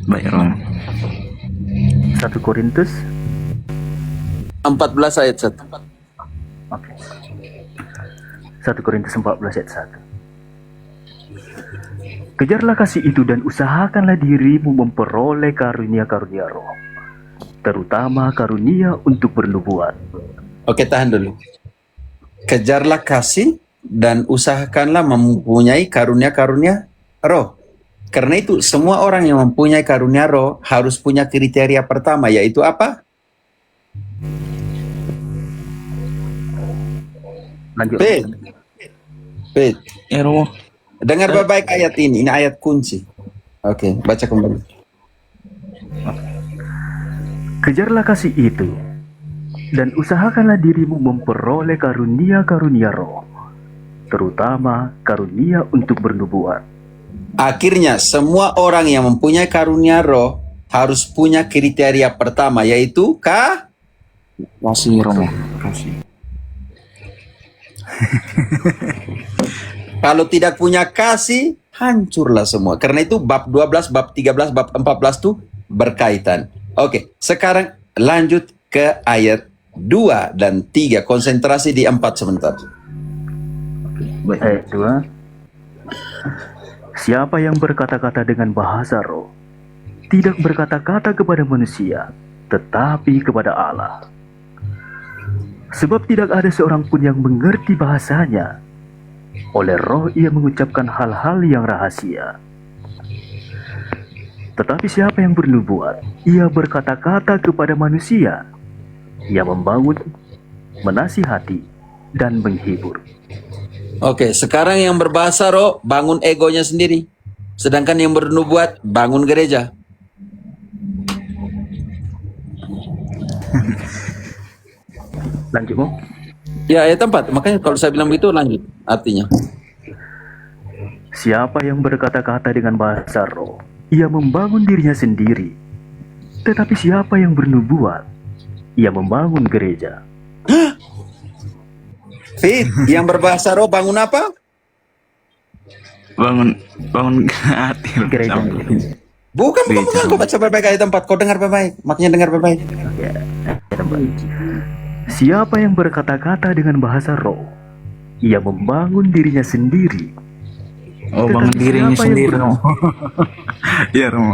Baik, Romo. 1 Korintus 14 ayat 1. Oke. 1 Korintus 14 ayat 1. Kejarlah kasih itu dan usahakanlah dirimu memperoleh karunia-karunia roh, terutama karunia untuk bernubuat. Oke, tahan dulu. Kejarlah kasih dan usahakanlah mempunyai karunia-karunia roh. Karena itu semua orang yang mempunyai karunia roh harus punya kriteria pertama, yaitu apa? Lanjut. Pet. Pet. Ya, Romo. Dengar baik-baik ayat ini ayat kunci. Oke, baca kembali. Kejarlah kasih itu dan usahakanlah dirimu memperoleh karunia-karunia roh, terutama karunia untuk bernubuat. Akhirnya semua orang yang mempunyai karunia roh harus punya kriteria pertama, yaitu Kasih, Romo. Kasih. kalau tidak punya kasih, hancurlah semua. Karena itu bab 12, bab 13, bab 14 itu berkaitan. Oke, sekarang lanjut ke ayat 2 dan 3. Konsentrasi di 4 sebentar. Baik. Ayat 2. Siapa yang berkata-kata dengan bahasa roh, tidak berkata-kata kepada manusia, tetapi kepada Allah. Sebab tidak ada seorang pun yang mengerti bahasanya. Oleh roh ia mengucapkan hal-hal yang rahasia. Tetapi siapa yang bernubuat, ia berkata-kata kepada manusia. Ia membangun, menasihati, dan menghibur. Oke, sekarang yang berbahasa roh bangun egonya sendiri. Sedangkan yang bernubuat bangun gereja. Lanjut, Mo. Ya, ayat 4. Makanya kalau saya bilang begitu lanjut artinya. Siapa yang berkata-kata dengan bahasa roh, ia membangun dirinya sendiri. Tetapi siapa yang bernubuat, ia membangun gereja. Fit, yang berbahasa roh bangun apa? Bangun hati. Gereja. Bukan, Gereja. kau baca baik-baik ayat 4. Kau dengar baik-baik. Makanya dengar baik-baik. Ya, siapa yang berkata-kata dengan bahasa roh, ia membangun dirinya sendiri. Oh, Tetapi bangun dirinya siapa yang sendiri, Romo. Ya, Romo.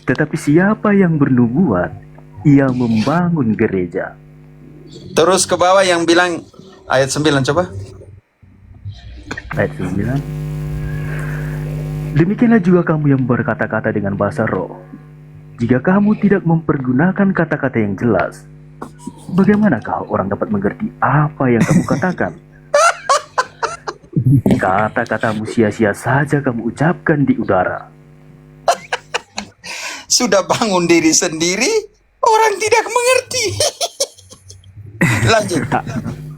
Tetapi siapa yang bernubuat, ia membangun gereja. Terus ke bawah yang bilang ayat 9 coba. Ayat 9. Demikianlah juga kamu yang berkata-kata dengan bahasa roh. Jika kamu tidak mempergunakan kata-kata yang jelas, bagaimanakah orang dapat mengerti apa yang kamu katakan? Kata-katamu sia-sia saja kamu ucapkan di udara. Sudah bangun diri sendiri, orang tidak mengerti. Lanjut.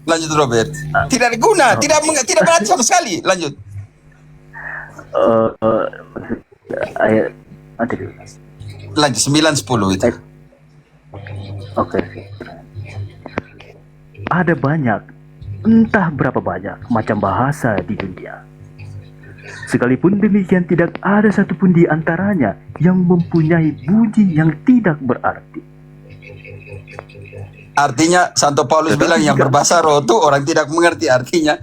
Lanjut Robert. Tidak ada guna, tidak berarti sama sekali. Lanjut. Ayat nanti dulu. Lanjut 9 10 itu. Oke. Ada banyak, entah berapa banyak macam bahasa di dunia. Sekalipun demikian tidak ada satupun di antaranya yang mempunyai bunyi yang tidak berarti. Artinya Santo Paulus bilang yang berbahasa roh itu orang tidak mengerti, artinya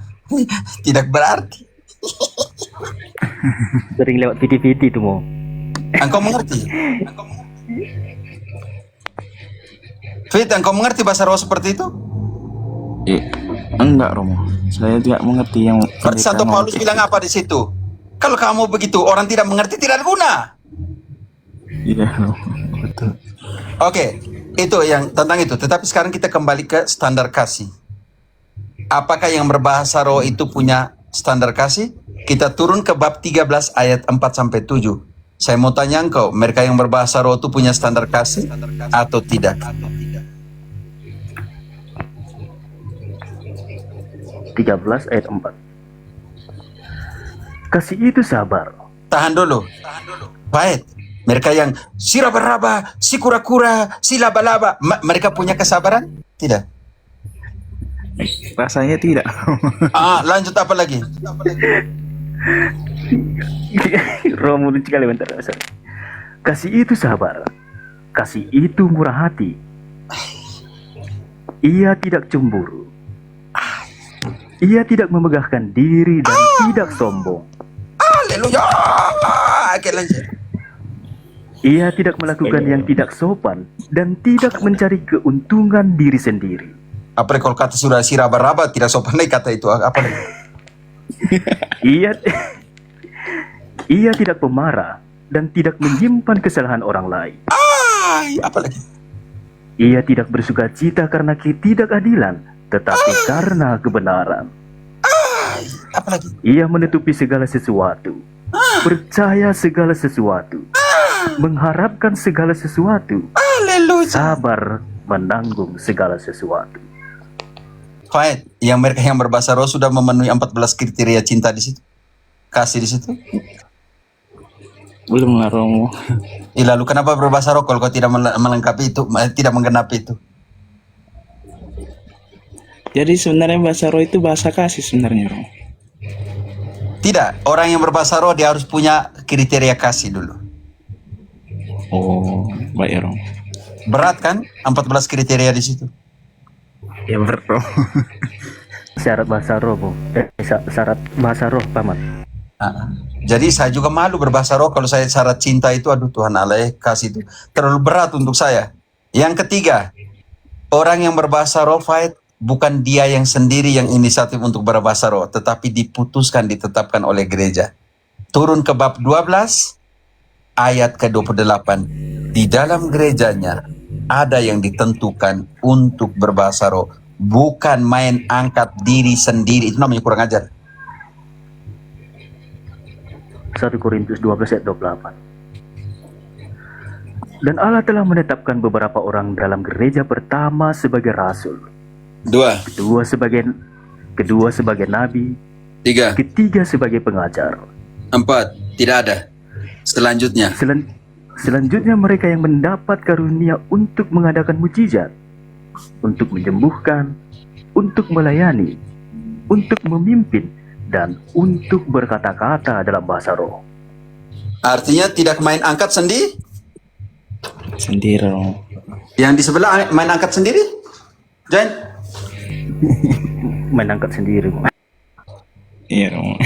tidak berarti. Sering lewat VT-VT itu, Mo. Engkau mengerti? Fit, engkau mengerti bahasa roh seperti itu? Enggak, Romo. Saya tidak mengerti yang Berarti Santo Paulus bilang apa di situ? Kalau kamu begitu, orang tidak mengerti, tidak ada guna. Iya, Romo. Betul. Oke, itu yang tentang itu. Tetapi sekarang kita kembali ke standar kasih. Apakah yang berbahasa roh itu punya standar kasih? Kita turun ke bab 13 ayat 4-7. Saya mau tanya engkau, mereka yang berbahasa roh itu punya standar kasih atau tidak? 13 ayat 4. Kasih itu sabar. Tahan dulu. Baik. Mereka yang si raba-raba, si kura-kura, si laba-laba, mereka punya kesabaran? Tidak. Rasanya tidak. Lanjut apa lagi? Romo lucu kali bentar. Kasih itu sabar. Kasih itu murah hati. Ia tidak cemburu. Ia tidak memegahkan diri dan tidak sombong. Haleluya. Oke, lanjut. Ia tidak melakukan yang tidak sopan dan tidak mencari keuntungan diri sendiri. Apa kalau kata sudah si raba-raba tidak sopan lagi kata itu apa lagi? Ia Ia tidak pemarah dan tidak menyimpan kesalahan orang lain. Apa lagi? Ia tidak bersuka cita karena ketidakadilan, tetapi karena kebenaran. Apa lagi? Ia menutupi segala sesuatu, percaya segala sesuatu, mengharapkan segala sesuatu, Haleluya. sabar menanggung segala sesuatu. Fine. Yang mereka yang berbahasa roh sudah memenuhi 14 kriteria cinta di situ. Kasih di situ. Belum lah Romo. Lalu kenapa berbahasa roh kalau kau tidak melengkapi itu, tidak menggenapi itu? Jadi sebenarnya bahasa roh itu bahasa kasih sebenarnya Romo. Tidak, orang yang berbahasa roh dia harus punya kriteria kasih dulu. Oh, baik ya Romo. Berat kan? 14 kriteria di situ. Ya berat Romo. Syarat bahasa roh, Bu. Syarat bahasa roh, Paman. Jadi saya juga malu berbahasa roh kalau saya syarat cinta itu, aduh Tuhan Allah kasih itu terlalu berat untuk saya. Yang ketiga, orang yang berbahasa roh fight bukan dia yang sendiri yang inisiatif untuk berbahasa roh, tetapi diputuskan, ditetapkan oleh gereja. Turun ke bab 12 ayat ke-28. Di dalam gerejanya ada yang ditentukan untuk berbahasa roh, bukan main angkat diri sendiri. Itu namanya kurang ajar. 1 Korintus 12 ayat 28. Dan Allah telah menetapkan beberapa orang dalam gereja, pertama sebagai rasul, kedua sebagai nabi, ketiga sebagai pengajar, 4. Tidak ada. Selanjutnya. Selanjutnya mereka yang mendapat karunia untuk mengadakan mujizat, untuk menyembuhkan, untuk melayani, untuk memimpin, dan untuk berkata-kata dalam bahasa roh. Artinya tidak main angkat sendiri. Sendiri Romo. Yang di sebelah main angkat sendiri. Jan. Main angkat sendiri. Iya Romo.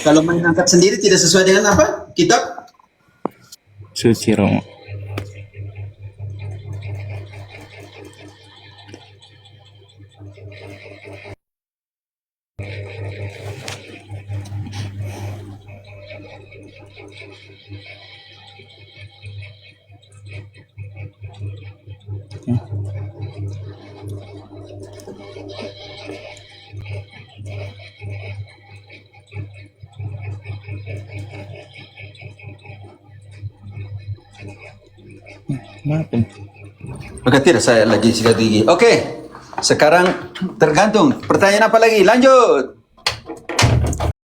Kalau main angkat sendiri tidak sesuai dengan apa? Kitab. Suci Romo. Kenapa? Maka tidak, saya lagi sikat gigi. Oke. Sekarang tergantung. Pertanyaan apa lagi? Lanjut.